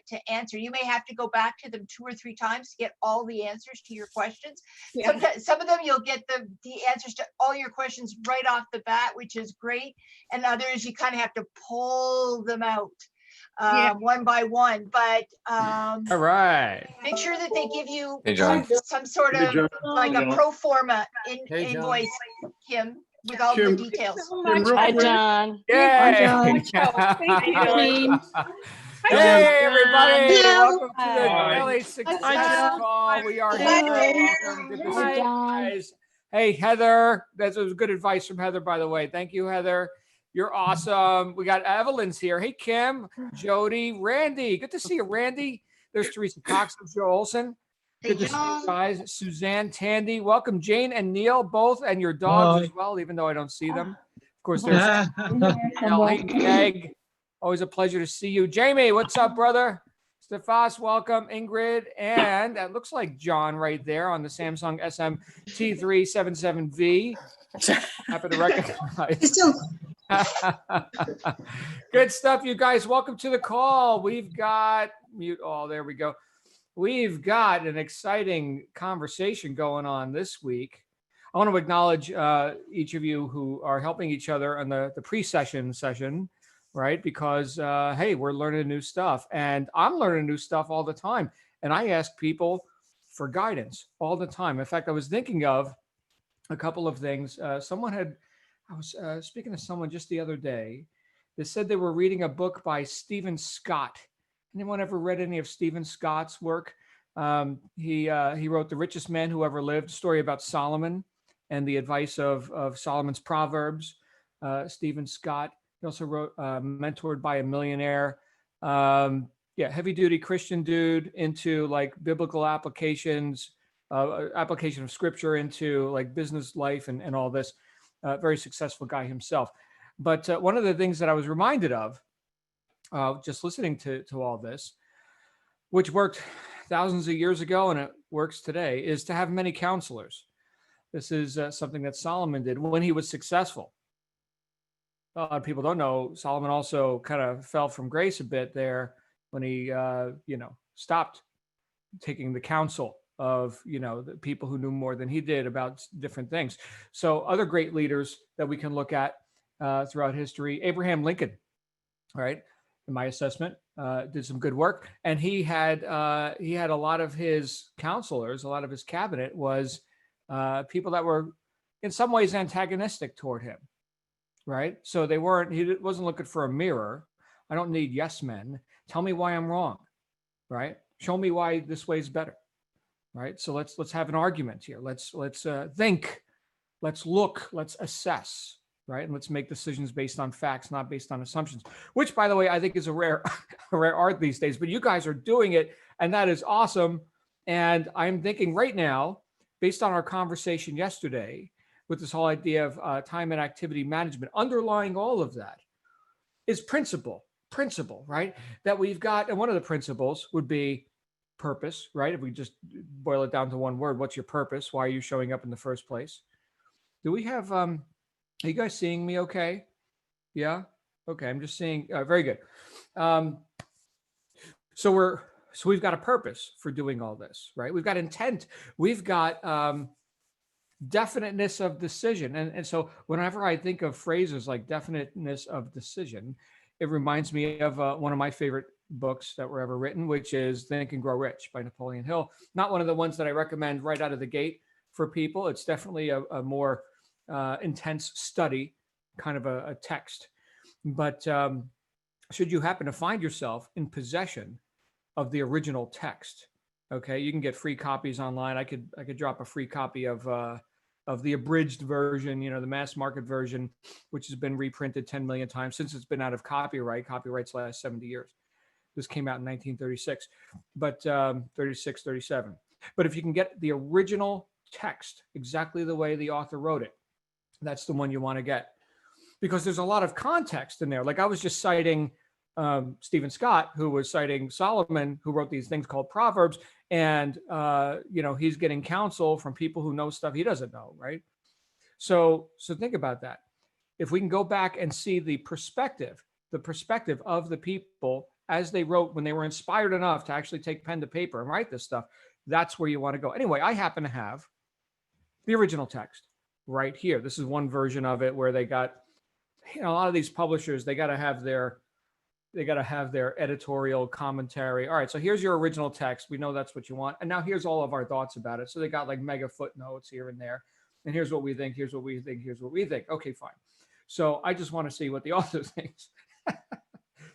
to answer. You may have to go back to them 2 or 3 times to get all the answers to your questions. Yeah. Sometimes, some of them you'll get the answers to all your questions right off the bat, which is great. And others you kind of have to pull them out one by one. But All right. make sure that they give you Hey, John. some sort Hey, of John. like a John. pro forma Hey, John. invoice, Kim, with all the Kim. details. So Kim, much. real Hi, quick. John. Yay! Thank you. Team. Hey, everybody! Hello. Welcome to the Hi. Daily Success John. Call. We are Hi, here. John. Welcome. Good to see Hi, you John. guys. Hey, Heather. That was good advice from Heather, by the way. Thank you, Heather. You're awesome. We got Evelyn's here. Hey, Kim, Jody, Randy. Good to see you, Randy. There's Teresa Cox and Joe Olson. Good to see you guys. Suzanne, Tandy. Welcome, Jane and Neil, both, and your dogs as well, even though I don't see them. Of course, there's Hey, Meg. Always a pleasure to see you. Jamie, what's up, brother? Stefas, welcome. Ingrid, and it looks like John right there on the Samsung SM-T377V. Happy to recognize. Good stuff, you guys. Welcome to the call. We've got mute all. There we go. We've got an exciting conversation going on this week. I want to acknowledge each of you who are helping each other on the pre-session session, right? Because, hey, we're learning new stuff, and I'm learning new stuff all the time. And I ask people for guidance all the time. In fact, I was thinking of a couple of things. I was speaking to someone just the other day that said they were reading a book by Stephen Scott. Anyone ever read any of Stephen Scott's work? He wrote The Richest Man Who Ever Lived, a story about Solomon and the advice of Solomon's Proverbs. Stephen Scott. He also wrote Mentored by a Millionaire. Heavy duty Christian dude into like biblical applications, application of scripture into like business life and all this. Very successful guy himself. But one of the things that I was reminded of just listening to all this, which worked thousands of years ago and it works today, is to have many counselors. This is something that Solomon did when he was successful. A lot of people don't know Solomon also kind of fell from grace a bit there when he, stopped taking the counsel of, the people who knew more than he did about different things. So other great leaders that we can look at throughout history, Abraham Lincoln, right? In my assessment, did some good work. And he had a lot of his counselors, a lot of his cabinet was people that were in some ways antagonistic toward him. Right. So he wasn't looking for a mirror. I don't need yes men. Tell me why I'm wrong. Right. Show me why this way is better. Right. So let's have an argument here. Let's think. Let's look. Let's assess. Right. And let's make decisions based on facts, not based on assumptions, which, by the way, I think is a rare art these days. But you guys are doing it. And that is awesome. And I'm thinking right now, based on our conversation yesterday, with this whole idea of time and activity management, underlying all of that is principle, right? That we've got, and one of the principles would be purpose, right? If we just boil it down to one word, what's your purpose? Why are you showing up in the first place? Do we have, are you guys seeing me okay? Yeah? Okay, I'm just seeing, very good. So we've got a purpose for doing all this, right? We've got intent. We've got, definiteness of decision. And so whenever I think of phrases like definiteness of decision, it reminds me of one of my favorite books that were ever written, which is Think and Grow Rich by Napoleon Hill. Not one of the ones that I recommend right out of the gate for people. It's definitely a more intense study, kind of a text. But should you happen to find yourself in possession of the original text, okay, you can get free copies online. I could drop a free copy of the abridged version, the mass market version, which has been reprinted 10 million times since it's been out of copyright. Copyrights last 70 years. This came out in 1936, but 36, 37. But if you can get the original text exactly the way the author wrote it, that's the one you want to get, because there's a lot of context in there. Like I was just citing Stephen Scott, who was citing Solomon, who wrote these things called Proverbs. And, he's getting counsel from people who know stuff he doesn't know, right? So think about that. If we can go back and see the perspective of the people as they wrote, when they were inspired enough to actually take pen to paper and write this stuff, that's where you want to go. Anyway, I happen to have the original text right here. This is one version of it where they got, a lot of these publishers, they got to have their editorial commentary. All right, so here's your original text. We know that's what you want. And now here's all of our thoughts about it. So they got like mega footnotes here and there. And here's what we think, here's what we think, here's what we think. Okay, fine. So I just want to see what the author thinks.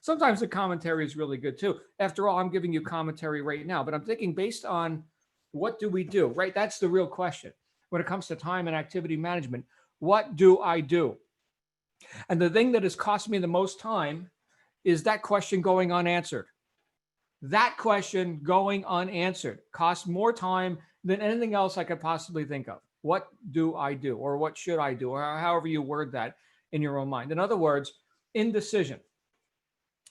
Sometimes the commentary is really good too. After all, I'm giving you commentary right now, but I'm thinking based on what do we do, right? That's the real question. When it comes to time and activity management, what do I do? And the thing that has cost me the most time is that question going unanswered. That question going unanswered costs more time than anything else I could possibly think of. What do I do? Or what should I do? Or however you word that in your own mind. In other words, indecision.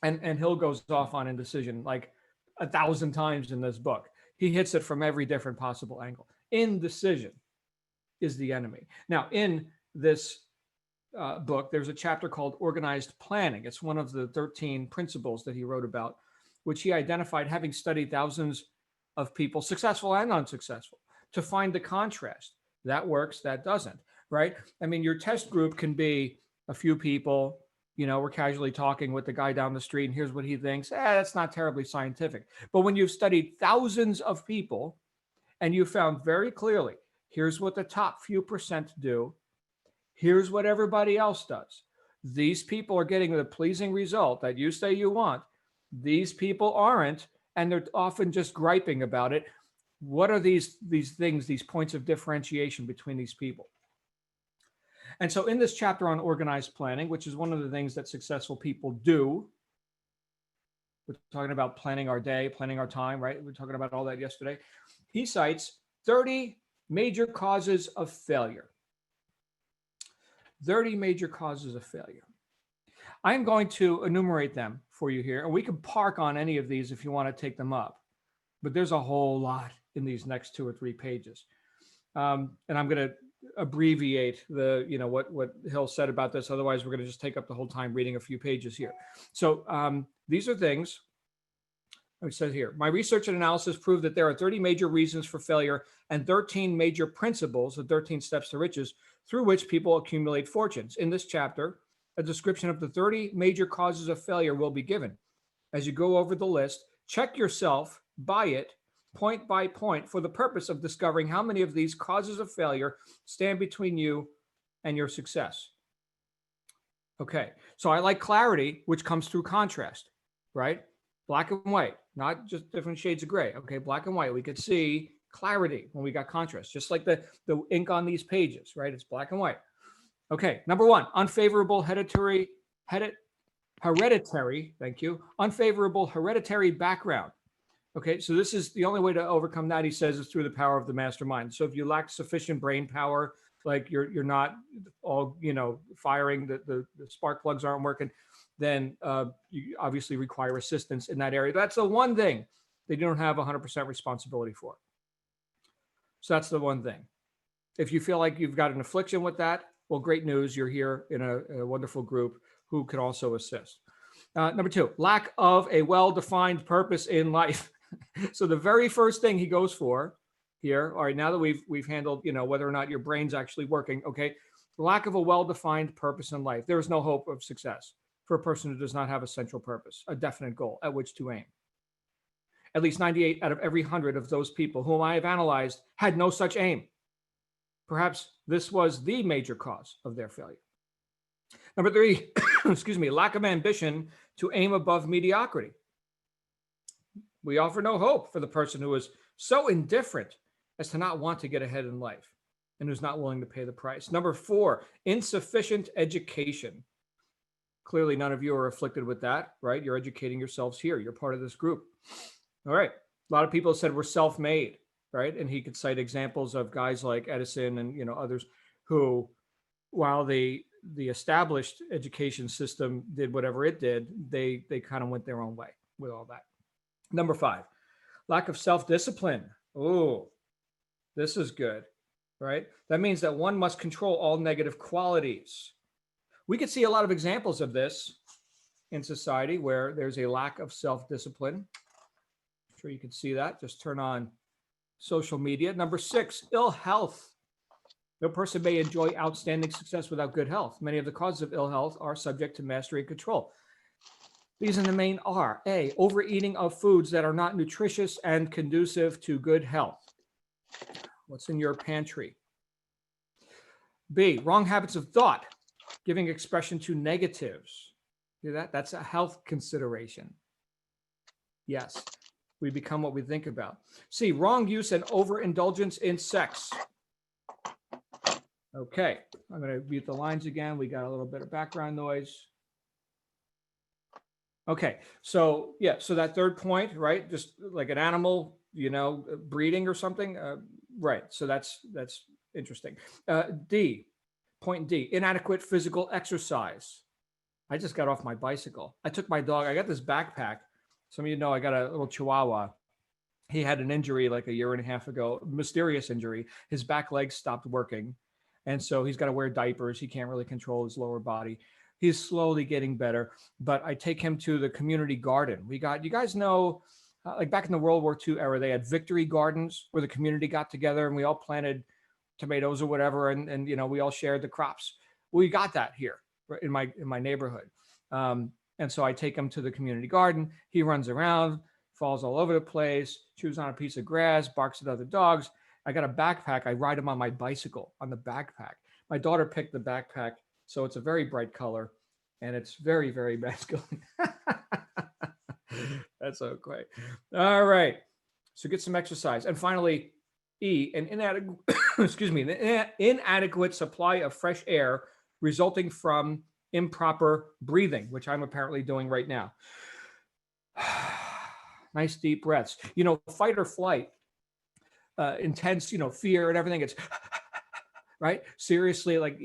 And Hill goes off on indecision like 1,000 times in this book. He hits it from every different possible angle. Indecision is the enemy. Now, in this book, there's a chapter called Organized Planning. It's one of the 13 principles that he wrote about, which he identified having studied thousands of people, successful and unsuccessful, to find the contrast. That works, that doesn't, right? I mean, your test group can be a few people, we're casually talking with the guy down the street and here's what he thinks. That's not terribly scientific. But when you've studied thousands of people and you found very clearly, here's what the top few percent do, here's what everybody else does. These people are getting the pleasing result that you say you want. These people aren't, and they're often just griping about it. What are these things, these points of differentiation between these people? And so in this chapter on organized planning, which is one of the things that successful people do, we're talking about planning our day, planning our time, right? We were talking about all that yesterday. He cites 30 major causes of failure. 30 major causes of failure. I'm going to enumerate them for you here, and we can park on any of these if you want to take them up. But there's a whole lot in these next 2 or 3 pages. And I'm going to abbreviate what Hill said about this. Otherwise, we're going to just take up the whole time reading a few pages here. So these are things. It says here, my research and analysis proved that there are 30 major reasons for failure and 13 major principles, the 13 steps to riches, through which people accumulate fortunes. In this chapter, a description of the 30 major causes of failure will be given. As you go over the list, check yourself by it, point by point, for the purpose of discovering how many of these causes of failure stand between you and your success. Okay, so I like clarity, which comes through contrast, right? Black and white, not just different shades of gray. Okay, black and white. We could see clarity when we got contrast, just like the ink on these pages, right? It's black and white. Okay, number 1, unfavorable hereditary, thank you, unfavorable hereditary background. Okay, so this is the only way to overcome that, he says, is through the power of the mastermind. So if you lack sufficient brain power, like you're not all, firing, the spark plugs aren't working, then you obviously require assistance in that area. That's the one thing they don't have 100% responsibility for. So that's the one thing. If you feel like you've got an affliction with that, well, great news. You're here in a wonderful group who can also assist. Number 2, lack of a well-defined purpose in life. So the very first thing he goes for here, all right, now that we've handled, whether or not your brain's actually working, okay, lack of a well-defined purpose in life. There is no hope of success for a person who does not have a central purpose, a definite goal at which to aim. At least 98 out of every 100 of those people whom I have analyzed had no such aim. Perhaps this was the major cause of their failure. Number 3, lack of ambition to aim above mediocrity. We offer no hope for the person who is so indifferent as to not want to get ahead in life and who's not willing to pay the price. Number 4, insufficient education. Clearly, none of you are afflicted with that, right? You're educating yourselves here. You're part of this group. All right. A lot of people said we're self-made, right? And he could cite examples of guys like Edison and others who, while the established education system did whatever it did, they kind of went their own way with all that. Number 5, lack of self-discipline. Oh, this is good, right? That means that one must control all negative qualities. We could see a lot of examples of this in society where there's a lack of self-discipline. I'm sure you can see that. Just turn on social media. Number 6, ill health. No person may enjoy outstanding success without good health. Many of the causes of ill health are subject to mastery and control. These in the main are: A, overeating of foods that are not nutritious and conducive to good health. What's in your pantry? B, wrong habits of thought, giving expression to negatives. See that? That's a health consideration. Yes, we become what we think about. C, wrong use and overindulgence in sex. Okay, I'm going to mute the lines again. We got a little bit of background noise. Okay, so yeah, so that third point, right? Just like an animal, breeding or something, right? So that's interesting. Point D, inadequate physical exercise. I just got off my bicycle. I took my dog. I got this backpack. Some of you know I got a little Chihuahua. He had an injury like a year and a half ago, mysterious injury. His back legs stopped working. And so he's got to wear diapers. He can't really control his lower body. He's slowly getting better, but I take him to the community garden. You guys know, like back in the World War II era, they had victory gardens where the community got together and we all planted tomatoes or whatever. And we all shared the crops. We got that here in my neighborhood. And so I take him to the community garden. He runs around, falls all over the place, chews on a piece of grass, barks at other dogs. I got a backpack. I ride him on my bicycle on the backpack. My daughter picked the backpack, so it's a very bright color, and it's very, very masculine. That's so great. All right. So get some exercise. And finally, E, an inadequate supply of fresh air resulting from improper breathing, which I'm apparently doing right now. Nice deep breaths. Fight or flight, intense, fear and everything. It's right. Seriously, like,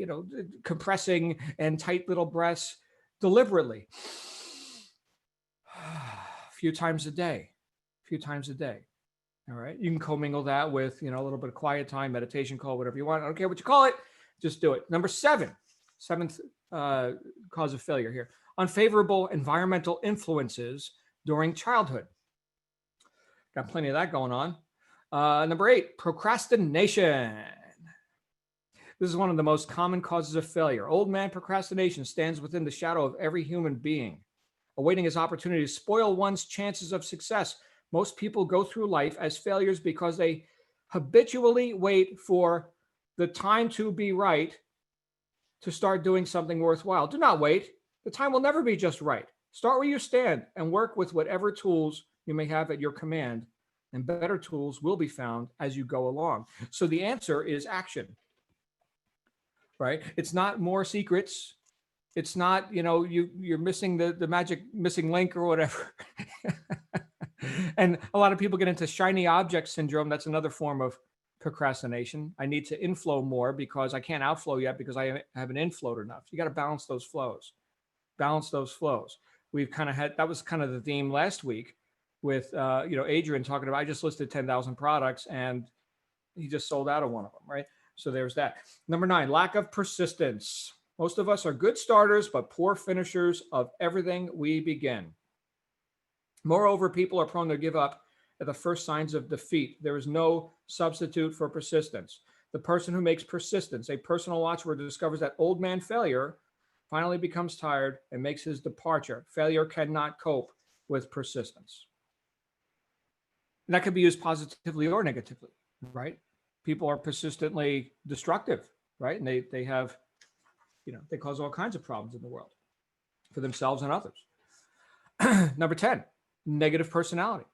compressing and tight little breaths deliberately. A few times a day. All right. You can commingle that with, a little bit of quiet time, meditation call, whatever you want. I don't care what you call it. Just do it. Number 7, seventh cause of failure here. Unfavorable environmental influences during childhood. Got plenty of that going on. Number 8, procrastination. This is one of the most common causes of failure. Old man procrastination stands within the shadow of every human being, awaiting his opportunity to spoil one's chances of success. Most people go through life as failures because they habitually wait for the time to be right to start doing something worthwhile. Do not wait. The time will never be just right. Start where you stand and work with whatever tools you may have at your command, and better tools will be found as you go along. So the answer is action, right? It's not more secrets. It's not, you're missing the magic missing link or whatever. And a lot of people get into shiny object syndrome. That's another form of procrastination. I need to inflow more because I can't outflow yet because I haven't inflowed enough. You got to balance those flows. We've kind of had, that was kind of the theme last week with, Adrian talking about, I just listed 10,000 products and he just sold out of one of them, right? So there's that. Number 9, lack of persistence. Most of us are good starters, but poor finishers of everything we begin. Moreover, people are prone to give up at the first signs of defeat. There is no substitute for persistence. The person who makes persistence a personal watchword discovers that old man failure finally becomes tired and makes his departure. Failure cannot cope with persistence. And that could be used positively or negatively, right? People are persistently destructive, right? And they have, they cause all kinds of problems in the world for themselves and others. Number 10, negative personality.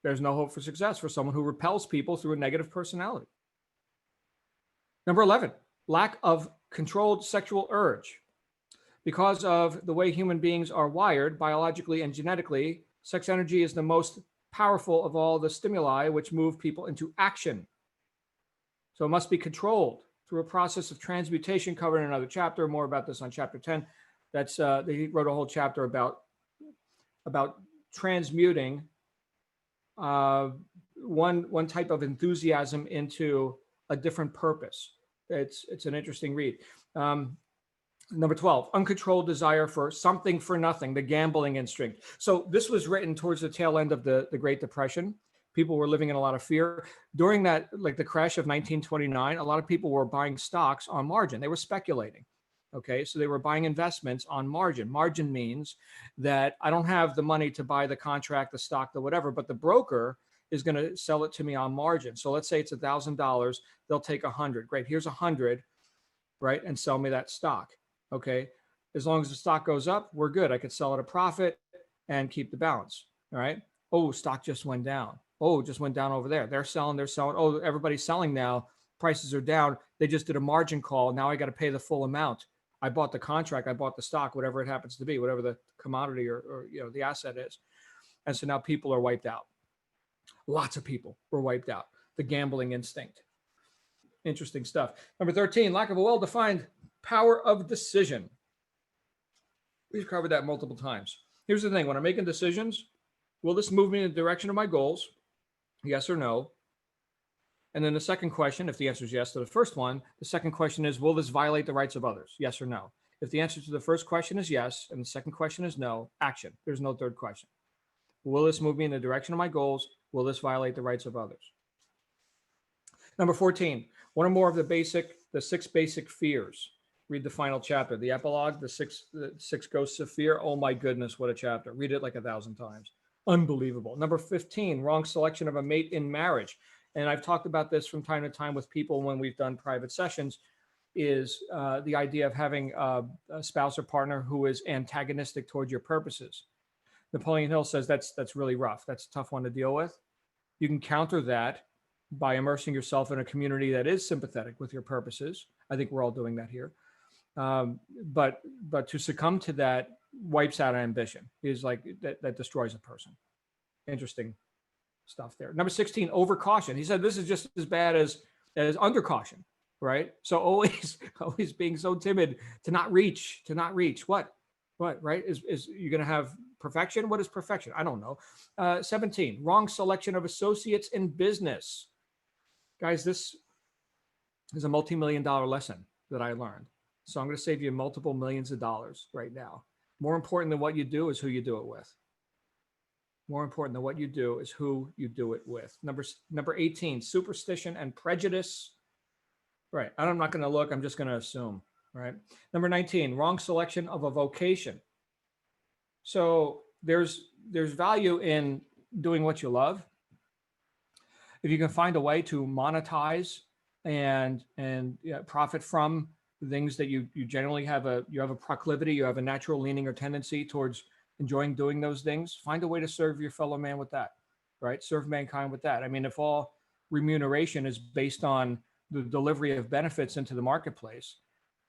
There's no hope for success for someone who repels people through a negative personality. Number 11, lack of controlled sexual urge. Because of the way human beings are wired biologically and genetically, sex energy is the most powerful of all the stimuli which move people into action. So it must be controlled through a process of transmutation covered in another chapter. More about this on chapter 10. That's he wrote a whole chapter about transmuting one type of enthusiasm into a different purpose. It's an interesting read. Number 12, uncontrolled desire for something for nothing, the gambling instinct. So this was written towards the tail end of the Great Depression. People were living in a lot of fear. During that, like the crash of 1929, a lot of people were buying stocks on margin. They were speculating. Okay, so they were buying investments on margin. Margin means that I don't have the money to buy the contract, the stock, the whatever, but the broker is going to sell it to me on margin. So let's say it's $1,000. They'll take 100. Great, here's 100, right, and sell me that stock. Okay, as long as the stock goes up, we're good. I could sell at a profit and keep the balance. All right. Oh, stock just went down. Oh, just went down over there. They're selling. Oh, everybody's selling now. Prices are down. They just did a margin call. Now I got to pay the full amount. I bought the contract. I bought the stock, whatever it happens to be, whatever the commodity or the asset is. And so now people are wiped out. Lots of people were wiped out. The gambling instinct. Interesting stuff. Number 13, lack of a well-defined power of decision. We've covered that multiple times. Here's the thing. When I'm making decisions, will this move me in the direction of my goals? Yes or no? And then the second question, if the answer is yes to the first one, the second question is, will this violate the rights of others? Yes or no? If the answer to the first question is yes, and the second question is no, action. There's no third question. Will this move me in the direction of my goals? Will this violate the rights of others? Number 14, one or more of the 6 basic fears. Read the final chapter, the epilogue, the six ghosts of fear. Oh my goodness, what a chapter. Read it like 1,000 times. Unbelievable. Number 15, wrong selection of a mate in marriage. And I've talked about this from time to time with people when we've done private sessions, is the idea of having a spouse or partner who is antagonistic towards your purposes. Napoleon Hill says that's really rough. That's a tough one to deal with. You can counter that by immersing yourself in a community that is sympathetic with your purposes. I think we're all doing that here. But to succumb to that wipes out ambition. Is like that destroys a person. Interesting stuff there. Number 16, over caution. He said this is just as bad as under caution, right? So always being so timid to not reach. What, right? Is you're going to have perfection? What is perfection? I don't know. 17, wrong selection of associates in business. Guys, this is a multi-million-dollar lesson that I learned. So I'm going to save you multiple millions of dollars right now. More important than what you do is who you do it with. More important than what you do is who you do it with. Number 18, superstition and prejudice. Right. I'm not going to look. I'm just going to assume. Right. Number 19, wrong selection of a vocation. So there's value in doing what you love. If you can find a way to monetize and profit from things that you generally have a proclivity, you have a natural leaning or tendency towards enjoying doing those things, find a way to serve your fellow man with that, right? Serve mankind with that. I mean, if all remuneration is based on the delivery of benefits into the marketplace,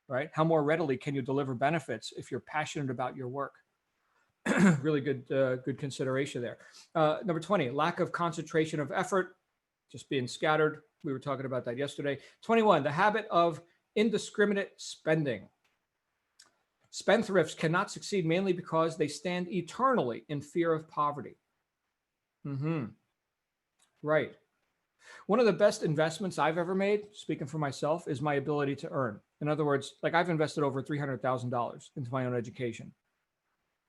right? How more readily can you deliver benefits if you're passionate about your work? Really good consideration there. Number 20, lack of concentration of effort, just being scattered. We were talking about that yesterday. 21, the habit of indiscriminate spending. Spendthrifts cannot succeed mainly because they stand eternally in fear of poverty. Right. One of the best investments I've ever made, speaking for myself, is my ability to earn. In other words, like I've invested over $300,000 into my own education,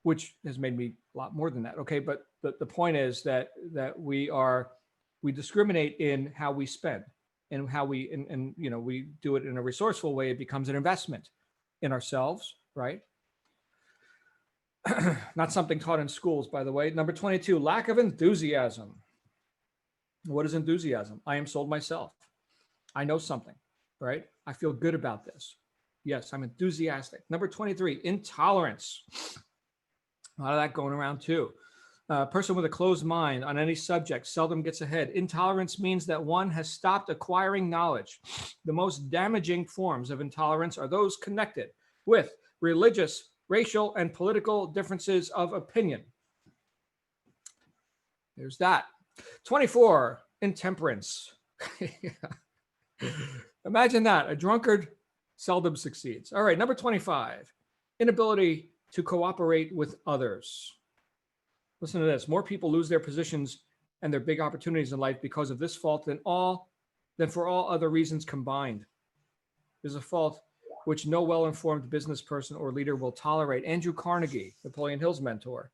which has made me a lot more than that. Okay, but the point is that we discriminate in how we spend and how we we do it in a resourceful way. It becomes an investment in ourselves, right? Not something taught in schools, by the way. Number 22, lack of enthusiasm. What is enthusiasm? I am sold myself. I know something, right? I feel good about this. Yes, I'm enthusiastic. Number 23, intolerance. A lot of that going around too. A person with a closed mind on any subject seldom gets ahead. Intolerance means that one has stopped acquiring knowledge. The most damaging forms of intolerance are those connected with religious, racial, and political differences of opinion. There's that. 24, intemperance. Imagine that. A drunkard seldom succeeds. All right, number 25, inability to cooperate with others. Listen to this. More people lose their positions and their big opportunities in life because of this fault than for all other reasons combined. There's a fault which no well-informed business person or leader will tolerate. Andrew Carnegie, Napoleon Hill's mentor,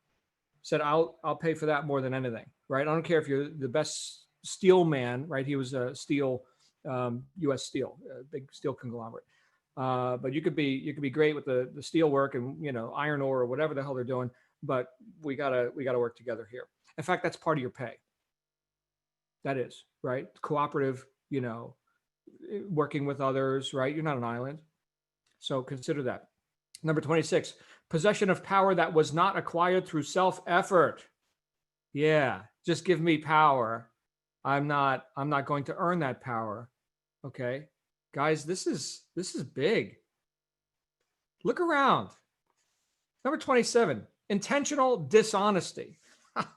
said, I'll pay for that more than anything, right? I don't care if you're the best steel man, right? He was a steel, U.S. Steel, a big steel conglomerate. But you could be great with the steel work and, iron ore or whatever the hell they're doing, but we gotta work together here. In fact, that's part of your pay. That is, right? Cooperative, working with others, right? You're not an island. So consider that. Number 26, possession of power that was not acquired through self-effort. Yeah, just give me power. I'm not going to earn that power. Okay. Guys, this is big. Look around. Number 27, intentional dishonesty.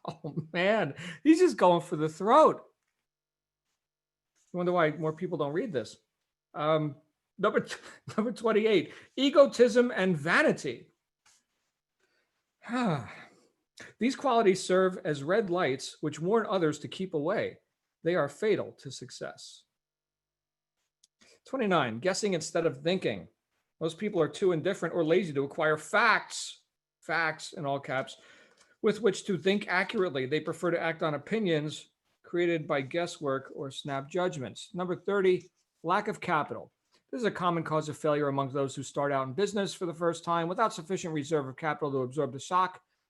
Oh man, he's just going for the throat. I wonder why more people don't read this. Number 28, egotism and vanity. These qualities serve as red lights which warn others to keep away. They are fatal to success. 29, guessing instead of thinking. Most people are too indifferent or lazy to acquire facts in all caps, with which to think accurately. They prefer to act on opinions created by guesswork or snap judgments. Number 30, lack of capital. This is a common cause of failure among those who start out in business for the first time without sufficient reserve of capital to absorb the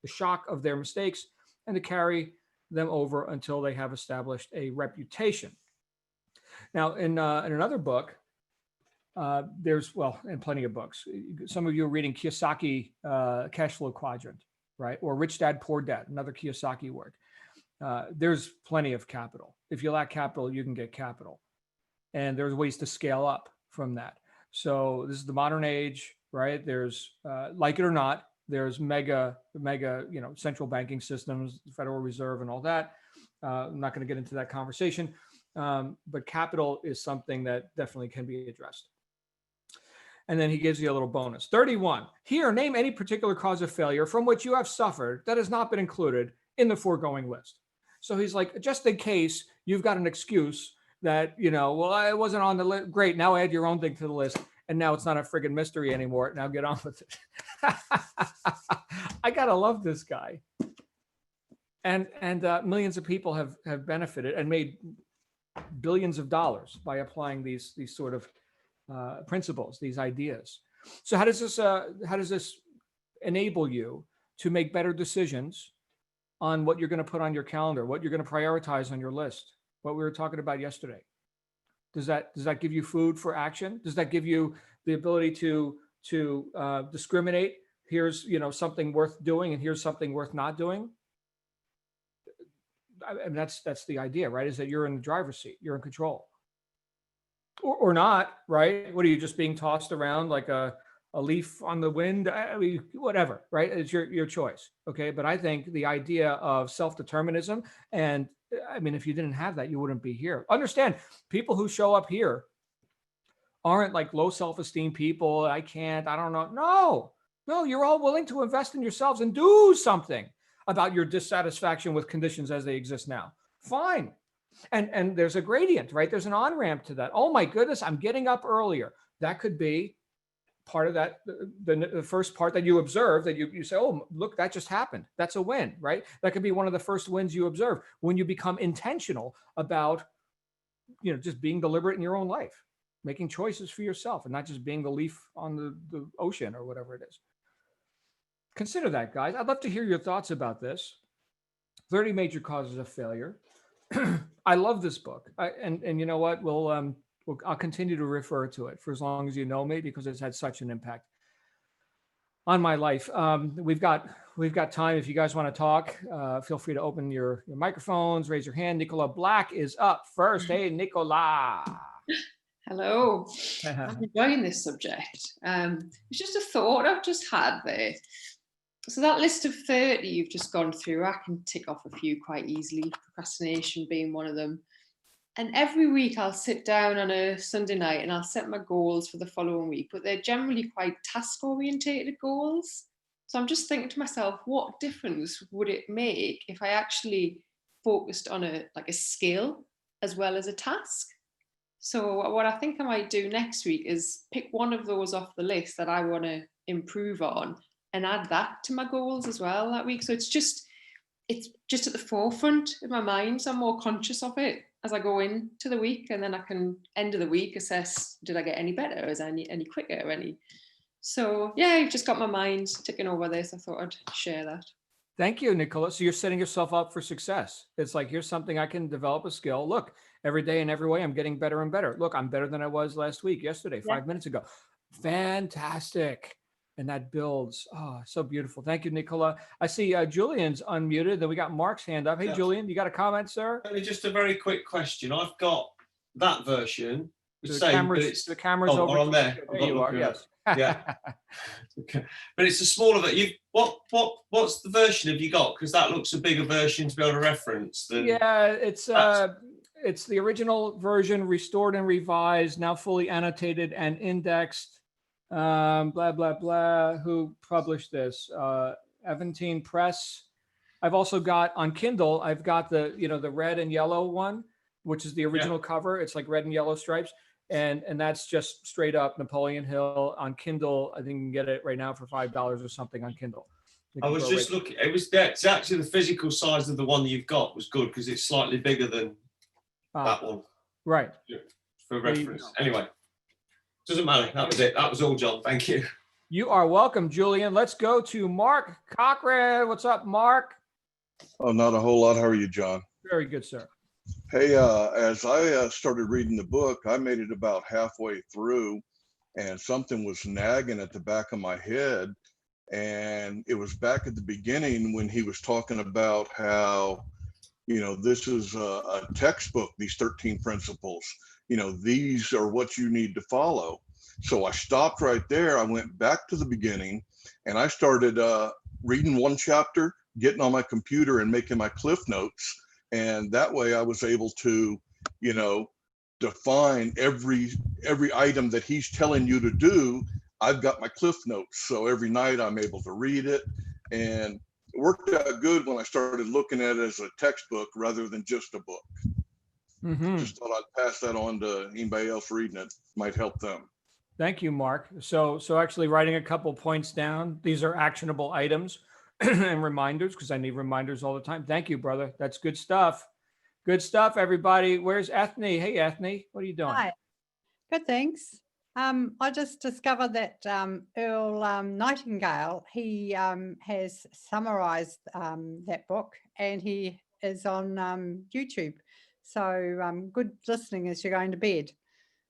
shock of their mistakes and to carry them over until they have established a reputation. Now, in another book, and plenty of books. Some of you are reading Kiyosaki, Cash Flow Quadrant, right? Or Rich Dad, Poor Dad, another Kiyosaki work. There's plenty of capital. If you lack capital, you can get capital. And there's ways to scale up from that. So this is the modern age, right? There's, like it or not, there's mega, central banking systems, Federal Reserve and all that. I'm not going to get into that conversation. But capital is something that definitely can be addressed. And then he gives you a little bonus. 31, here, name any particular cause of failure from which you have suffered that has not been included in the foregoing list. So he's like, just in case you've got an excuse that, I wasn't on the list. Great, now add your own thing to the list. And now it's not a friggin' mystery anymore. Now get on with it. I gotta love this guy. And millions of people have benefited and made billions of dollars by applying these sort of principles, these ideas. So how does this enable you to make better decisions on what you're going to put on your calendar, what you're going to prioritize on your list, what we were talking about yesterday? Does that give you food for action? Does that give you the ability to discriminate? Here's something worth doing, and here's something worth not doing. I mean, that's the idea, right? Is that you're in the driver's seat, you're in control. Or not, right? What are you, just being tossed around like a leaf on the wind? I mean, whatever, right? It's your choice, okay? But I think the idea of self-determinism, and I mean, if you didn't have that, you wouldn't be here. Understand, people who show up here aren't like low self-esteem people. I don't know. No, you're all willing to invest in yourselves and do something about your dissatisfaction with conditions as they exist now. Fine. And there's a gradient, right? There's an on-ramp to that. Oh my goodness, I'm getting up earlier. That could be part of that, the first part that you observe, that you say, oh, look, that just happened. That's a win, right? That could be one of the first wins you observe when you become intentional about, just being deliberate in your own life, making choices for yourself and not just being the leaf on the ocean or whatever it is. Consider that, guys. I'd love to hear your thoughts about this. 30 major causes of failure. I love this book. And you know what? I'll continue to refer to it for as long as you know me, because it's had such an impact on my life. We've got time. If you guys want to talk, feel free to open your microphones, raise your hand. Nicola Black is up first. Hey, Nicola. Hello. I'm enjoying this subject. It's just a thought I've just had there. So that list of 30 you've just gone through, I can tick off a few quite easily, procrastination being one of them. And every week I'll sit down on a Sunday night and I'll set my goals for the following week, but they're generally quite task-orientated goals. So I'm just thinking to myself, what difference would it make if I actually focused on a skill as well as a task? So what I think I might do next week is pick one of those off the list that I want to improve on and add that to my goals as well that week. So it's just at the forefront in my mind. So I'm more conscious of it as I go into the week, and then I can end of the week assess, did I get any better? Is any quicker? So yeah, I've just got my mind ticking over this. I thought I'd share that. Thank you, Nicola. So you're setting yourself up for success. It's like, here's something I can develop a skill. Look, every day in every way, I'm getting better and better. Look, I'm better than I was last week, yesterday, 5 minutes ago. Fantastic. And that builds. Oh, so beautiful. Thank you, Nicola. I see Julian's unmuted. Then we got Mark's hand up. Hey, Yeah. Julian, you got a comment, sir? Only just a very quick question. I've got that version. The camera's Oh, over. on there. There you are. Yes. Yeah. Okay. But it's a smaller version. What's the version have you got? Because that looks a bigger version to be able to reference than. Yeah, it's the original version, restored and revised, now fully annotated and indexed. Blah blah blah. Who published this? Aventine Press. I've also got on Kindle. I've got the the red and yellow one, which is the original cover. It's like red and yellow stripes. And that's just straight up Napoleon Hill on Kindle. I think you can get it right now for $5 or something on Kindle. I was just looking. It's actually the physical size of the one you've got was good because it's slightly bigger than that one. Right. For reference. Anyway, doesn't matter. That was it. That was all, John. Thank you. You are welcome, Julian. Let's go to Mark Cochran. What's up, Mark? Oh, not a whole lot. How are you, John? Very good, sir. Hey, as I started reading the book, I made it about halfway through and something was nagging at the back of my head. And it was back at the beginning when he was talking about how, this is a textbook, these 13 principles, these are what you need to follow. So I stopped right there. I went back to the beginning and I started reading one chapter, getting on my computer and making my cliff notes. And that way I was able to, define every item that he's telling you to do. I've got my cliff notes. So every night I'm able to read it, and it worked out good when I started looking at it as a textbook rather than just a book. Just thought I'd pass that on to anybody else reading it. Might help them. Thank you, Mark. So actually writing a couple points down. These are actionable items and reminders, because I need reminders all the time. Thank you, brother. That's good stuff. Good stuff, everybody. Where's Ethne? Hey, Ethne, what are you doing? Hi. Good, thanks. I just discovered that Earl Nightingale, he has summarized that book, and he is on YouTube. So good listening as you're going to bed,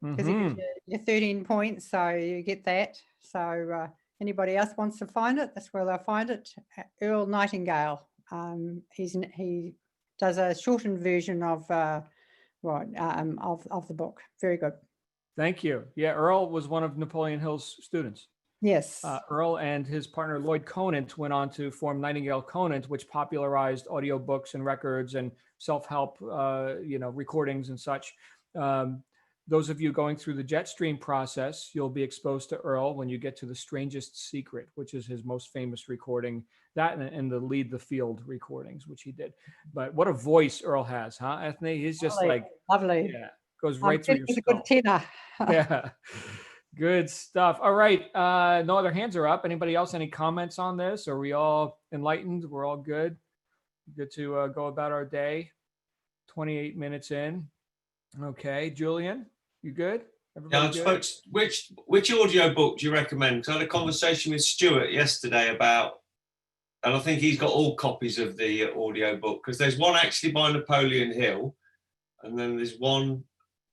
because he gives you your 13 points, so you get that. So anybody else wants to find it, that's where they'll find it. Earl Nightingale. He does a shortened version of the book. Very good. Thank you. Yeah, Earl was one of Napoleon Hill's students. Yes. Earl and his partner Lloyd Conant went on to form Nightingale Conant, which popularized audiobooks and records and self-help, recordings and such. Those of you going through the Jetstream process, you'll be exposed to Earl when you get to The Strangest Secret, which is his most famous recording, that and the Lead the Field recordings, which he did. But what a voice Earl has, huh, Ethne? He's just lovely. Yeah, goes right through your He's a skull. good tenor. Yeah, good stuff. All right, no other hands are up. Anybody else, any comments on this? Are we all enlightened? We're all good? Good to go about our day. 28 minutes in. Okay, Julian, you good? Everybody good? Which audio book do you recommend? Because I had a conversation with Stuart yesterday about, and I think he's got all copies of the audio book, because there's one actually by Napoleon Hill, and then there's one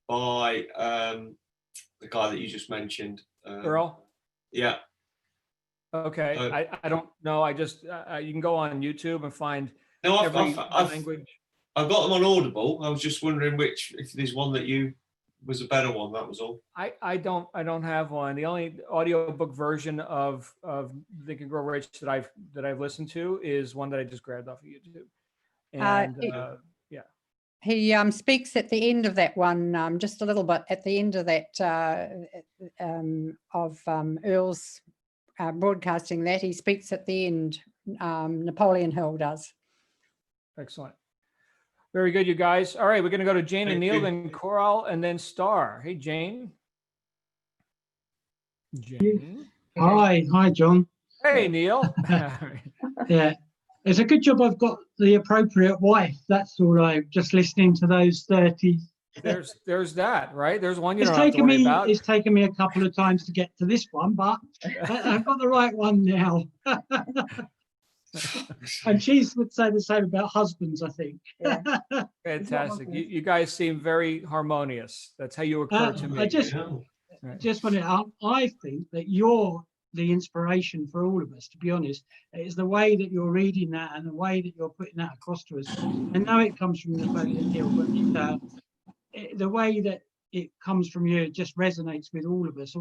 by the guy that you just mentioned. Earl? Yeah. Okay, I don't know. I just, you can go on YouTube and find every language. I've got them on Audible. I was just wondering if there's one that was a better one. That was all. I don't have one. The only audiobook version of Think and Grow Rich that I've listened to is one that I just grabbed off of YouTube. And yeah. He speaks at the end of that one, just a little bit at the end of that Earl's broadcasting that. He speaks at the end. Napoleon Hill does. Excellent. Very good, you guys. All right, we're going to go to Jane and Thank Neil, you. then Coral, and then Star. Hey, Jane. Jane. Hi, John. Hey, Neil. Yeah, it's a good job I've got the appropriate wife. That's all right. Just listening to those 30. There's that, right? There's one you It's don't have to taken worry me about. it's taken me a couple of times to get to this one, but I've got the right one now. And she would say the same about husbands, I think. Yeah. Fantastic. You guys seem very harmonious. That's how you occur to me. I just want to. I think that you're the inspiration for all of us. To be honest, it's the way that you're reading that and the way that you're putting that across to us. I know it comes from Napoleon Hill, but the way that it comes from you just resonates with all of us.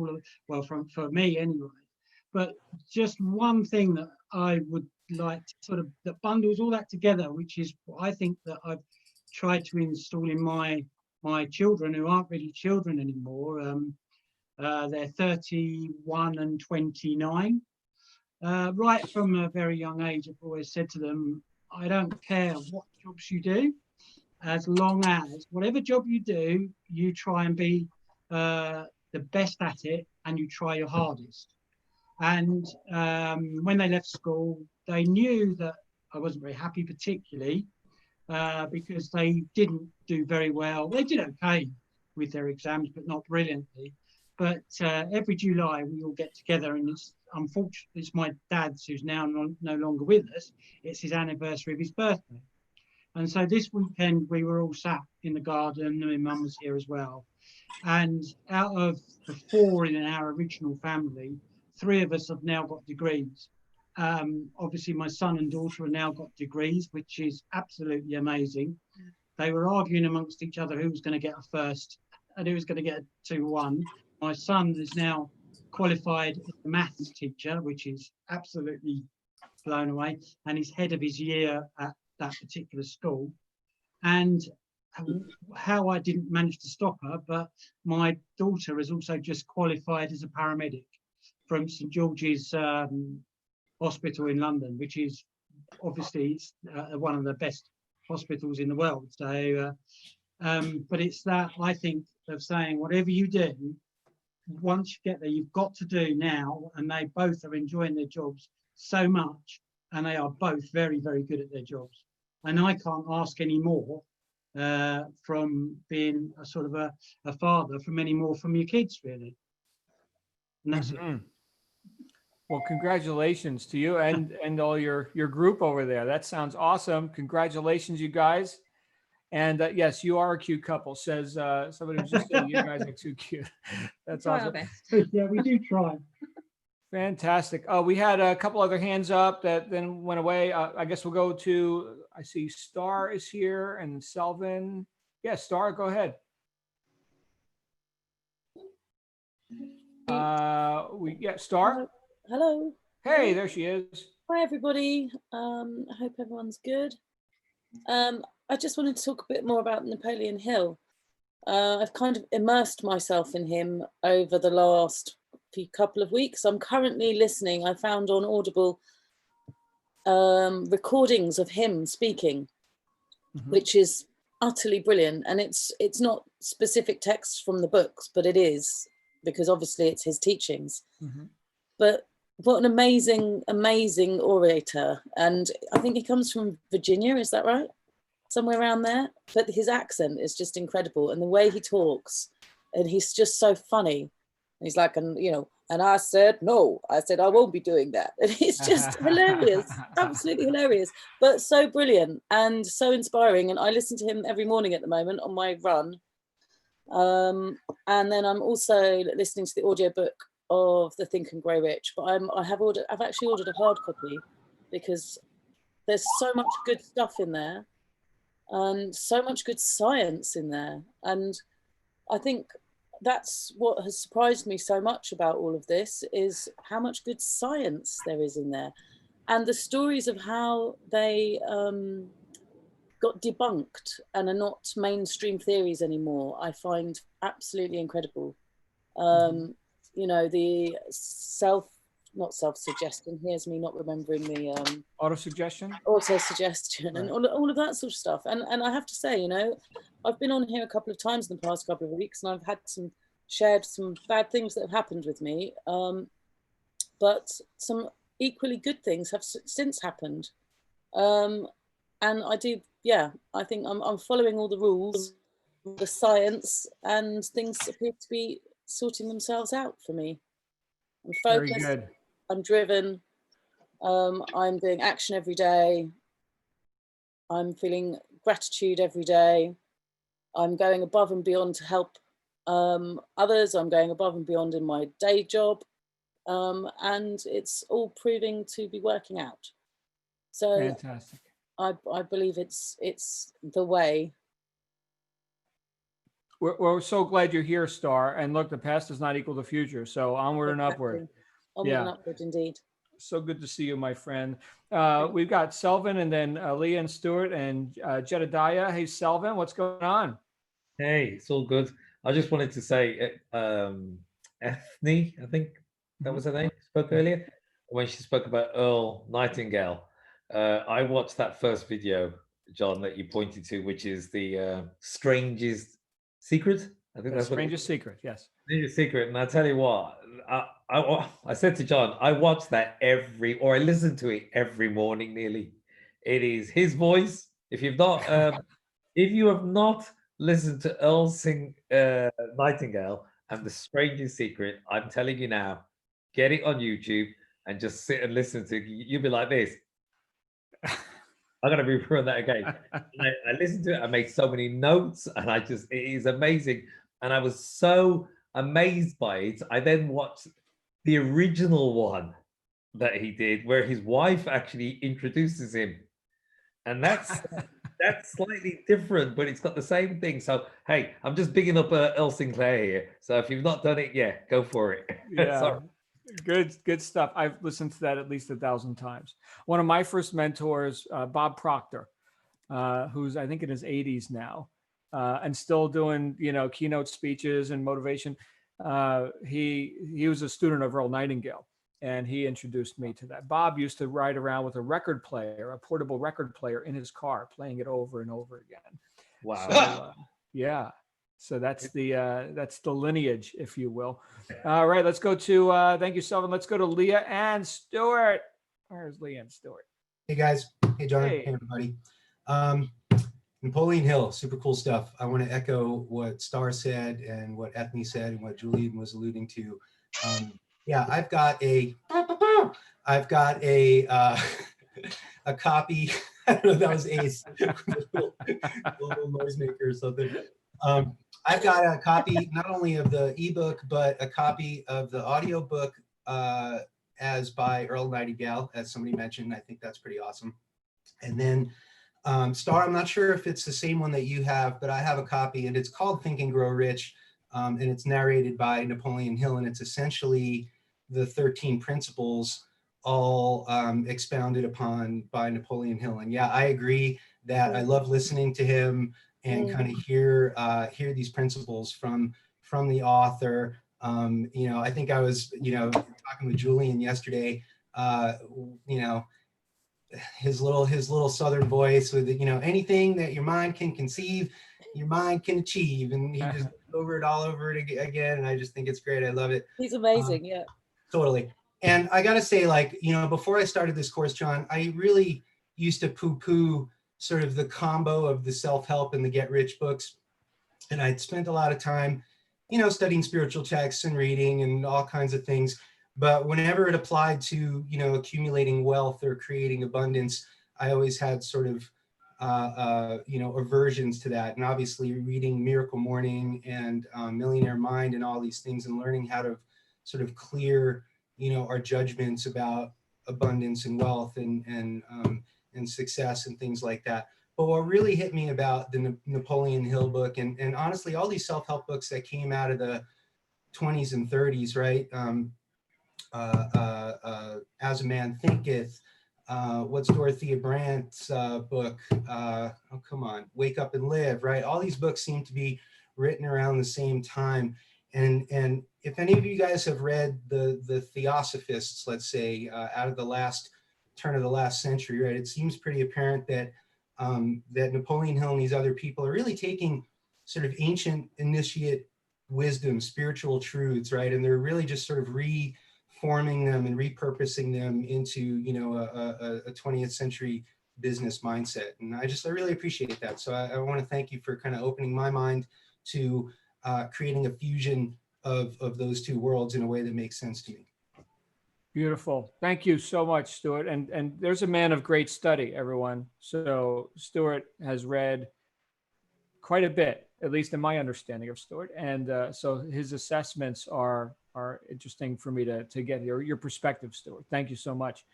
Well, for me anyway. But just one thing that I would like to sort of that bundles all that together, which is what I think that I've tried to install in my children, who aren't really children anymore. They're 31 and 29. Right from a very young age, I've always said to them, I don't care what jobs you do, as long as whatever job you do, you try and be the best at it and you try your hardest. And when they left school, they knew that I wasn't very happy, particularly because they didn't do very well. They did okay with their exams, but not brilliantly. But every July we all get together, and it's unfortunate. It's my dad's, who's now no longer with us. It's his anniversary of his birthday, and so this weekend we were all sat in the garden, and my mum was here as well. And out of the 4 in our original family, 3 of us have now got degrees. Obviously, my son and daughter have now got degrees, which is absolutely amazing. They were arguing amongst each other who was going to get a first and who was going to get a 2-1. My son is now qualified as a maths teacher, which is absolutely blown away, and he's head of his year at that particular school. And how I didn't manage to stop her, but my daughter has also just qualified as a paramedic from St George's Hospital in London, which is obviously one of the best hospitals in the world. So, but it's that, I think, of saying whatever you do, once you get there, you've got to do now. And they both are enjoying their jobs so much, and they are both very, very good at their jobs. And I can't ask any more from being a sort of a father, from any more from your kids, really. And that's it. Well, congratulations to you and all your group over there. That sounds awesome. Congratulations, you guys. And yes, you are a cute couple, says somebody who's just saying you guys are too cute. That's awesome. Yeah, we do try. Fantastic. We had a couple other hands up that then went away. I guess we'll go to, I see Star is here and Selvin. Yeah, Star, go ahead. Star. Hello. Hey, there she is. Hi, everybody. I hope everyone's good. I just wanted to talk a bit more about Napoleon Hill. I've kind of immersed myself in him over the last couple of weeks. I'm currently listening. I found on Audible recordings of him speaking, which is utterly brilliant. And it's not specific texts from the books, but it is, because obviously it's his teachings. But what an amazing, amazing orator. And I think he comes from Virginia, is that right? Somewhere around there. But his accent is just incredible. And the way he talks, and he's just so funny. He's like, and I said, no, I said, I won't be doing that. And it's just hilarious, absolutely hilarious, but so brilliant and so inspiring. And I listen to him every morning at the moment on my run. And then I'm also listening to the audiobook of The Think and Grow Rich, but I've actually ordered a hard copy because there's so much good stuff in there and so much good science in there. And I think that's what has surprised me so much about all of this, is how much good science there is in there, and the stories of how they got debunked and are not mainstream theories anymore, I find absolutely incredible. The not self-suggestion. Here's me not remembering the Auto-suggestion? auto-suggestion and Right. all of that sort of stuff. And I have to say, you know, I've been on here a couple of times in the past couple of weeks, and I've had shared some bad things that have happened with me, but some equally good things have since happened. And I do, yeah, I think I'm following all the rules, the science, and things appear to be sorting themselves out for me. I'm focused, Very good. I'm driven, I'm doing action every day, I'm feeling gratitude every day, I'm going above and beyond to help others, I'm going above and beyond in my day job, and it's all proving to be working out. So Fantastic. I believe it's the way. We're so glad you're here, Star. And look, the past does not equal the future. So onward and upward. Onward and upward, indeed. So good to see you, my friend. We've got Selvin and then Leah and Stuart and Jedediah. Hey, Selvin, what's going on? Hey, it's all good. I just wanted to say, Ethne, I think that was her name, spoke earlier, when she spoke about Earl Nightingale. I watched that first video, John, that you pointed to, which is the Strangest Secret. I think that's Strangest Secret, yes. Strangest Secret. And I tell you what, I said to John, I watch that I listen to it every morning nearly. It is his voice. If you have not listened to Earl Nightingale and The Strangest Secret, I'm telling you now, get it on YouTube and just sit and listen to it. You'll be like this. I'm going to rerun that again. I listened to it. I made so many notes, and it is amazing. And I was so amazed by it. I then watched the original one that he did, where his wife actually introduces him, and that's slightly different, but it's got the same thing. So hey, I'm just bigging up Earl Sinclair here. So if you've not done it, yeah, go for it. Yeah. Good stuff. I've listened to that at least 1,000 times. One of my first mentors, Bob Proctor, who's I think in his 80s now, and still doing keynote speeches and motivation. He was a student of Earl Nightingale, and he introduced me to that. Bob used to ride around with a record player, a portable record player in his car, playing it over and over again. Wow. So, yeah. So that's the lineage, if you will. All right, let's go to thank you, Selvin. Let's go to Leah and Stuart. Where's Leah and Stuart? Hey guys. Hey John. Hey. Hey everybody. Napoleon Hill, super cool stuff. I want to echo what Star said and what Ethne said and what Julian was alluding to. Yeah, I've got a a copy. I don't know if that was Ace, a little noisemaker or something. I've got a copy not only of the ebook, but a copy of the audiobook as by Earl Nightingale, as somebody mentioned. I think that's pretty awesome. And then Star, I'm not sure if it's the same one that you have, but I have a copy, and it's called Think and Grow Rich, and it's narrated by Napoleon Hill, and it's essentially the 13 principles all expounded upon by Napoleon Hill. And yeah, I agree that I love listening to him and kind of hear these principles from the author. I think I was talking with Julian yesterday. His little Southern voice with anything that your mind can conceive, your mind can achieve, and he just all over it again. And I just think it's great. I love it. He's amazing. Yeah. Totally. And I got to say, before I started this course, John, I really used to poo-poo sort of the combo of the self-help and the get-rich books. And I'd spent a lot of time, studying spiritual texts and reading and all kinds of things. But whenever it applied to, accumulating wealth or creating abundance, I always had sort of, aversions to that. And obviously reading Miracle Morning and Millionaire Mind and all these things and learning how to sort of clear, our judgments about abundance and wealth and success and things like that. But what really hit me about the Napoleon Hill book and honestly, all these self-help books that came out of the 20s and 30s, right? As a Man Thinketh, what's Dorothea Brandt's book? Wake Up and Live, right? All these books seem to be written around the same time. And if any of you guys have read the Theosophists, let's say, out of the turn of the last century, right, it seems pretty apparent that that Napoleon Hill and these other people are really taking sort of ancient initiate wisdom, spiritual truths, right, and they're really just sort of reforming them and repurposing them into, you know, a 20th century business mindset. And I really appreciate that. So I want to thank you for kind of opening my mind to creating a fusion of those two worlds in a way that makes sense to me. Beautiful. Thank you so much, Stuart. And there's a man of great study, everyone. So Stuart has read quite a bit, at least in my understanding of Stuart. And so his assessments are interesting for me to get your perspective, Stuart. Thank you so much.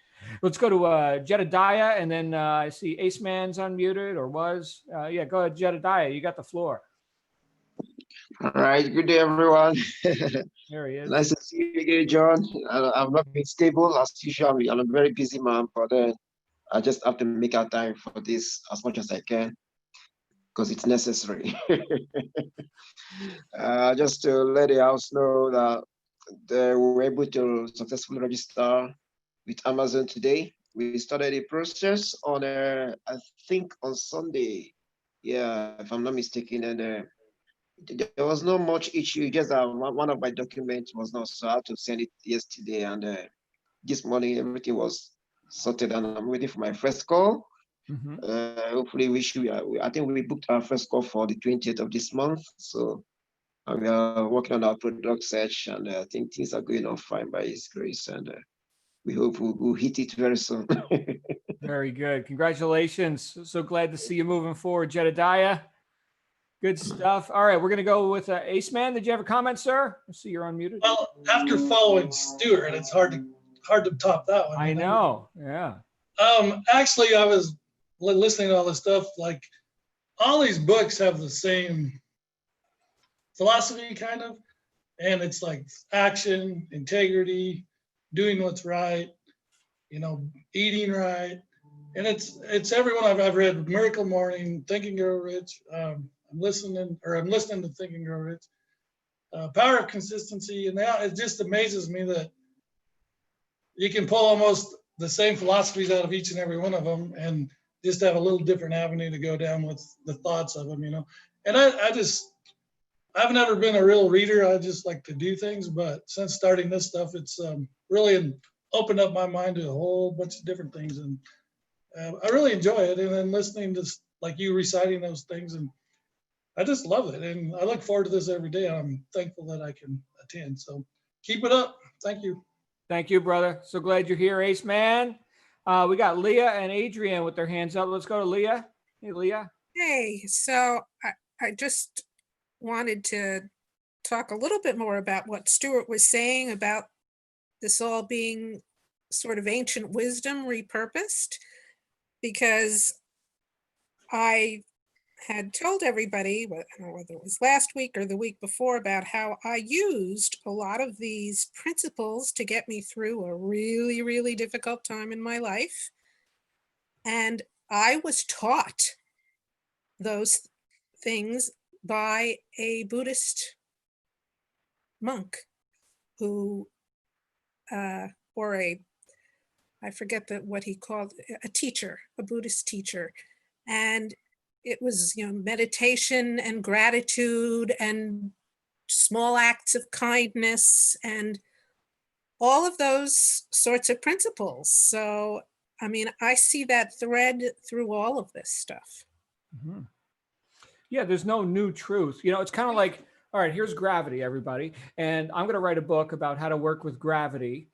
Let's go to Jedediah, and then I see Ace Man's unmuted, or was. Yeah, go ahead, Jedediah. You got the floor. All right. Good day, everyone. There he is. Nice to see you again, John. I've not been stable as usual. I'm a very busy man, but I just have to make out time for this as much as I can because it's necessary. Just to let the house know that they were able to successfully register with Amazon today. We started the process on, I think, on Sunday. Yeah, if I'm not mistaken. And there was not much issue, just that one of my documents was not, so I had to send it yesterday. And this morning, everything was sorted, and I'm waiting for my first call. Hopefully, I think we booked our first call for the 20th of this month. So we are working on our product search, and I think things are going on fine by His grace. And we hope we'll hit it very soon. Very good. Congratulations. So glad to see you moving forward, Jedediah. Good stuff. All right, we're going to go with Ace Man. Did you have a comment, sir? I see you're unmuted. Well, after following Stuart, it's hard to top that one. I know. Yeah. Actually, I was listening to all this stuff. Like, all these books have the same philosophy, kind of, and it's like action, integrity, doing what's right, you know, eating right, and it's everyone I've read. Miracle Morning, Think and Grow Rich. I'm listening to Think and Grow Rich. Power of Consistency, and now it just amazes me that you can pull almost the same philosophies out of each and every one of them, and just have a little different avenue to go down with the thoughts of them, you know. And I've never been a real reader. I just like to do things, but since starting this stuff, it's really opened up my mind to a whole bunch of different things, and I really enjoy it. And then listening to like you reciting those things, and I just love it. And I look forward to this every day. I'm thankful that I can attend. So keep it up. Thank you. Thank you, brother. So glad you're here, Ace Man. We got Leah and Adrian with their hands up. Let's go to Leah. Hey, Leah. Hey, so I just wanted to talk a little bit more about what Stuart was saying about this all being sort of ancient wisdom repurposed, because I had told everybody, I don't know whether it was last week or the week before, about how I used a lot of these principles to get me through a really, really difficult time in my life. And I was taught those things by a Buddhist monk who, I forget what he called, a teacher, a Buddhist teacher. And it was, you know, meditation and gratitude and small acts of kindness and all of those sorts of principles. So, I mean, I see that thread through all of this stuff. Mm-hmm. Yeah, there's no new truth. You know, it's kind of like, all right, here's gravity, everybody. And I'm going to write a book about how to work with gravity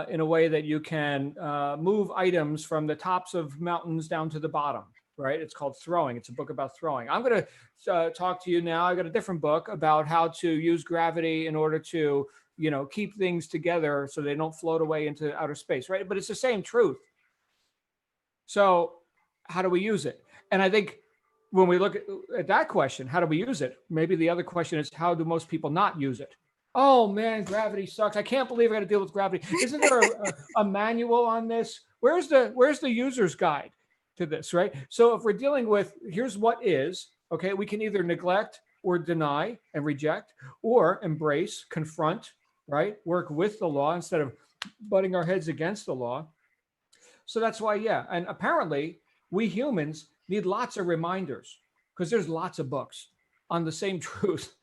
in a way that you can move items from the tops of mountains down to the bottom. Right? It's called Throwing. It's a book about throwing. I'm going to talk to you now. I got a different book about how to use gravity in order to, you know, keep things together so they don't float away into outer space, right? But it's the same truth. So how do we use it? And I think when we look at that question, how do we use it? Maybe the other question is, how do most people not use it? Oh man, gravity sucks. I can't believe I got to deal with gravity. Isn't there a manual on this? Where's the user's guide to this, right? So if we're dealing with, here's what is, okay, we can either neglect or deny and reject, or embrace, confront, right? Work with the law instead of butting our heads against the law. So that's why, yeah. And apparently we humans need lots of reminders because there's lots of books on the same truth.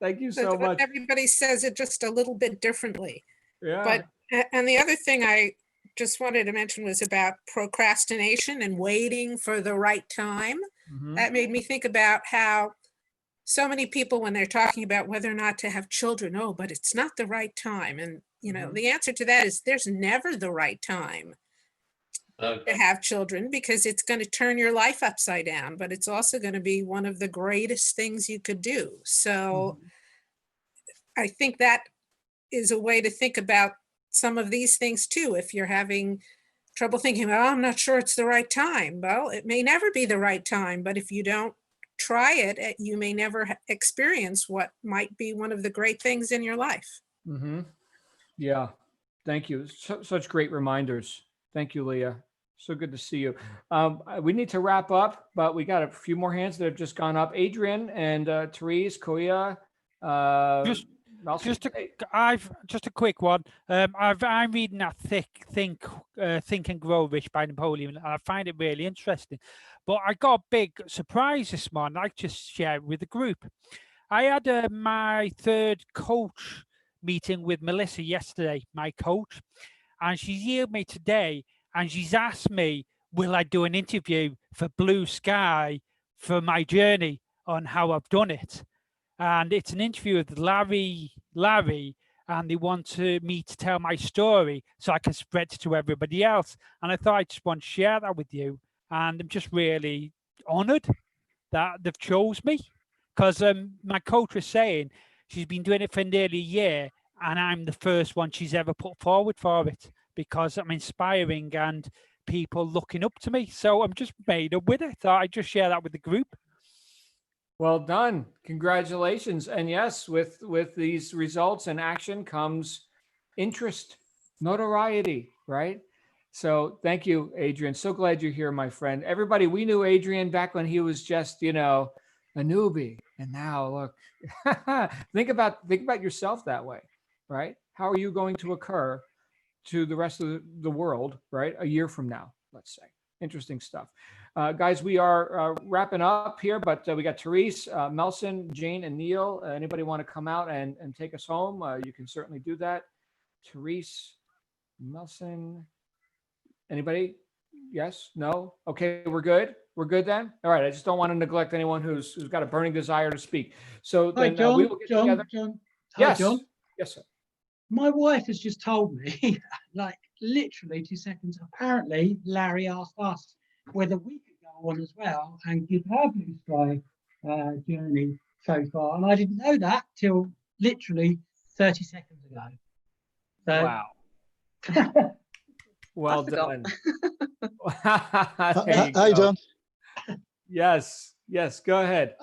Thank you so much. Everybody says it just a little bit differently. Yeah. But, and the other thing I just wanted to mention was about procrastination and waiting for the right time. That made me think about how so many people, when they're talking about whether or not to have children, oh, but it's not the right time. And, you know, the answer to that is there's never the right time to have children, because it's going to turn your life upside down, but it's also going to be one of the greatest things you could do. So I think that is a way to think about some of these things too. If you're having trouble thinking, oh, I'm not sure it's the right time. Well, it may never be the right time, but if you don't try it, you may never experience what might be one of the great things in your life. Yeah. Thank you. Such great reminders. Thank you, Leah. So good to see you. We need to wrap up, but we got a few more hands that have just gone up. Adrian and Therese, Koya. Just a quick one. I'm reading that Think and Grow Rich by Napoleon, and I find it really interesting. But I got a big surprise this morning. I just share it with the group. I had my third coach meeting with Melissa yesterday, my coach, and she's emailed me today, and she's asked me, will I do an interview for Blue Sky for my journey on how I've done it? And it's an interview with Larry, and they want me to tell my story so I can spread it to everybody else. And I thought I just want to share that with you. And I'm just really honored that they've chose me, because my coach was saying she's been doing it for nearly a year, and I'm the first one she's ever put forward for it, because I'm inspiring and people looking up to me. So I'm just made up with it. Thought I'd just share that with the group. Well done. Congratulations. And yes, with these results and action comes interest, notoriety, right? So thank you, Adrian. So glad you're here, my friend. Everybody, we knew Adrian back when he was just, you know, a newbie. And now look, think about yourself that way, right? How are you going to occur to the rest of the world, right? A year from now, let's say. Interesting stuff. Guys, we are wrapping up here, but we got Therese, Melson, Jane, and Neil. Anybody want to come out and take us home? You can certainly do that. Therese, Melson, anybody? Yes? No? Okay, we're good? We're good then? All right, I just don't want to neglect anyone who's got a burning desire to speak. So Hi, then John. we will get together. John. Yes. Hi, John. Yes, sir. My wife has just told me, like literally 2 seconds, apparently Larry asked us whether we could go on as well and give her Blue Sky journey so far. And I didn't know that till literally 30 seconds ago. So, wow. Well done. Hi, John. Yes, go ahead.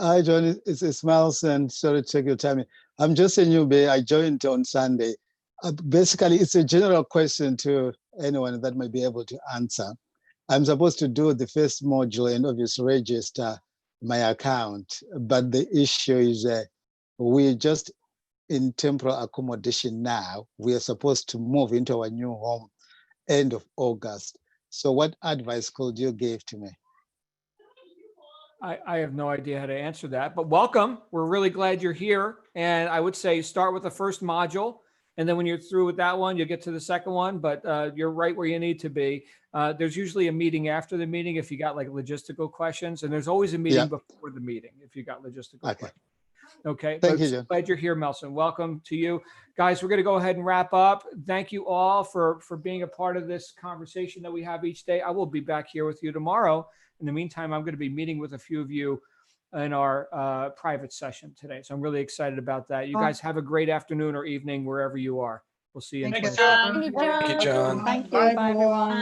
Hi, John. It's Melson. Sorry to take your time. I'm just a newbie. I joined on Sunday. Basically, it's a general question to anyone that might be able to answer. I'm supposed to do the first module and obviously register my account. But the issue is we're just in temporary accommodation now. We are supposed to move into our new home end of August. So what advice could you give to me? I have no idea how to answer that, but welcome. We're really glad you're here. And I would say start with the first module. And then when you're through with that one, you'll get to the second one, but you're right where you need to be. There's usually a meeting after the meeting if you got like logistical questions, and there's always a meeting before the meeting if you got logistical questions. Okay. Thank you, John. Glad you're here, Melson. Welcome to you. Guys, we're going to go ahead and wrap up. Thank you all for being a part of this conversation that we have each day. I will be back here with you tomorrow. In the meantime, I'm going to be meeting with a few of you in our private session today. So I'm really excited about that. You guys have a great afternoon or evening wherever you are. We'll see you in 24 hours. Thank you, John. Thank you. Bye, everyone.